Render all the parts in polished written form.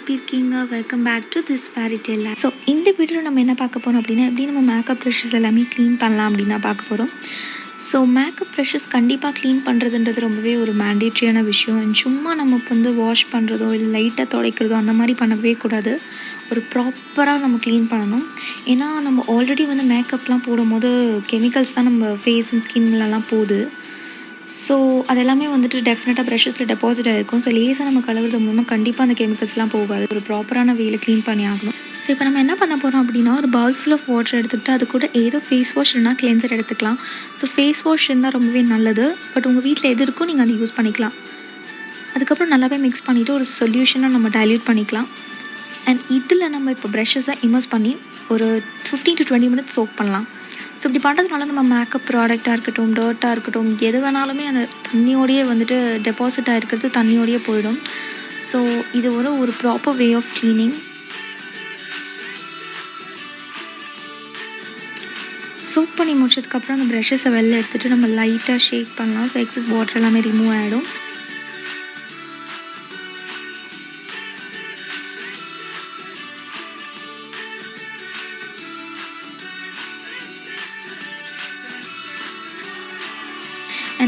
எப்படி இருக்கீங்க? Welcome back to Thisfairytalelife. So இந்த வீடியோவில் நம்ம என்ன பார்க்க போகிறோம் அப்படின்னா, எப்படி நம்ம மேக்கப் ப்ரஷஸ் எல்லாமே க்ளீன் பண்ணலாம் அப்படின்னு தான் பார்க்க போகிறோம். ஸோ மேக்கப் ப்ரஷஸ் கண்டிப்பாக க்ளீன் பண்ணுறதுன்றது ரொம்பவே ஒரு மேண்டேட்ரியான விஷயம். அண்ட் சும்மா நம்ம இப்போ வாஷ் பண்ணுறதோ இல்லை லைட்டாக துடைக்கிறதோ அந்த மாதிரி பண்ணவே கூடாது. ஒரு ப்ராப்பராக நம்ம க்ளீன் பண்ணணும். ஏன்னா நம்ம ஆல்ரெடி மேக்கப்லாம் போடும்போது கெமிக்கல்ஸ் தான் நம்ம ஃபேஸ் அண்ட் ஸ்கின்லலாம் போகுது. ஸோ அதெல்லாமே டெஃபினட்டாக ப்ரஷஸில் டெபாசிட் ஆகிருக்கும். ஸோ லேசாக நம்ம கழுவுறது மூலமாக கண்டிப்பாக அந்த கெமிக்கல்ஸ்லாம் போகாது. ஒரு ப்ராப்பரான வேலை க்ளீன் பண்ணி ஆகணும். ஸோ இப்போ நம்ம என்ன பண்ண போகிறோம் அப்படின்னா, ஒரு பவுல் ஃபுல் ஆஃப் வாட்டர் எடுத்துக்கிட்டு அது கூட ஏதோ ஃபேஸ் வாஷ் இல்லைனா கிளென்சர் எடுத்துக்கலாம். ஸோ ஃபேஸ் வாஷ் இருந்தால் ரொம்பவே நல்லது. பட் உங்கள் வீட்டில் எது இருக்கோ நீங்கள் அதை யூஸ் பண்ணிக்கலாம். அதுக்கப்புறம் நல்லாவே மிக்ஸ் பண்ணிவிட்டு ஒரு சொல்யூஷனை நம்ம டைல்யூட் பண்ணிக்கலாம். அண்ட் இதில் நம்ம இப்போ ப்ரஷஸை இமர்ஸ் பண்ணி ஒரு 15 to 20 minutes சோக் பண்ணலாம். ஸோ இப்படி பண்ணுறதுனால நம்ம மேக்கப் ப்ராடக்டாக இருக்கட்டும், டர்ட்டாக இருக்கட்டும், எது வேணாலுமே அந்த தண்ணியோடையே டெபாசிட் ஆகிருக்கிறது தண்ணியோடையே போயிடும். ஸோ இது ஒரு proper way of cleaning. Soap பண்ணி முடிச்சதுக்கப்புறம் அந்த ப்ரஷஸை வெளில எடுத்துகிட்டு நம்ம லைட்டாக ஷேக் பண்ணலாம். ஸோ எக்ஸஸ் வாட்டர் எல்லாமே ரிமூவ் ஆகிடும்.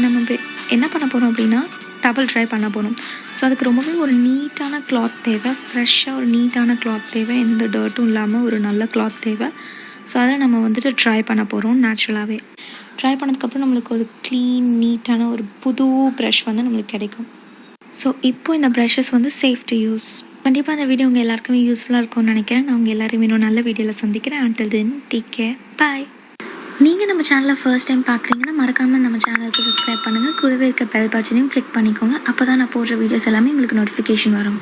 நம்ம என்ன பண்ண போகிறோம் அப்படின்னா, டபுள் ட்ரை பண்ண போகிறோம். ஸோ அதுக்கு ரொம்பவே ஒரு நீட்டான கிளாத் தேவை. ஃப்ரெஷ்ஷாக ஒரு நீட்டான கிளாத் தேவை. எந்த டர்ட்டும் இல்லாமல் ஒரு நல்ல கிளாத் தேவை. ஸோ அதை நம்ம ட்ரை பண்ண போகிறோம். நேச்சுரலாகவே ட்ரை பண்ணதுக்கப்புறம் நம்மளுக்கு ஒரு க்ளீன் நீட்டான ஒரு புது ப்ரஷ் நம்மளுக்கு கிடைக்கும். ஸோ இப்போது இந்த ப்ரஷஸ் சேஃப் டு யூஸ். கண்டிப்பாக இந்த வீடியோ உங்கள் எல்லாருக்குமே யூஸ்ஃபுல்லாக இருக்கும்னு நினைக்கிறேன். நான் உங்கள் எல்லாருமே இன்னும் நல்ல வீடியோவில் சந்திக்கிறேன். until then take care, bye. நீங்கள் நம்ம சேனலை ஃபர்ஸ்ட் டைம் பார்க்குறீங்கன்னா மறக்காமல் நம்ம சேனலுக்கு சப்ஸ்கிரைப் பண்ணுங்கள். கூடவே இருக்க பெல் பட்டனையும் கிளிக் பண்ணிக்கோங்க. அப்போ தான் நான் போடுற வீடியோஸ் எல்லாமே உங்களுக்கு நோட்டிஃபிகேஷன் வரும்.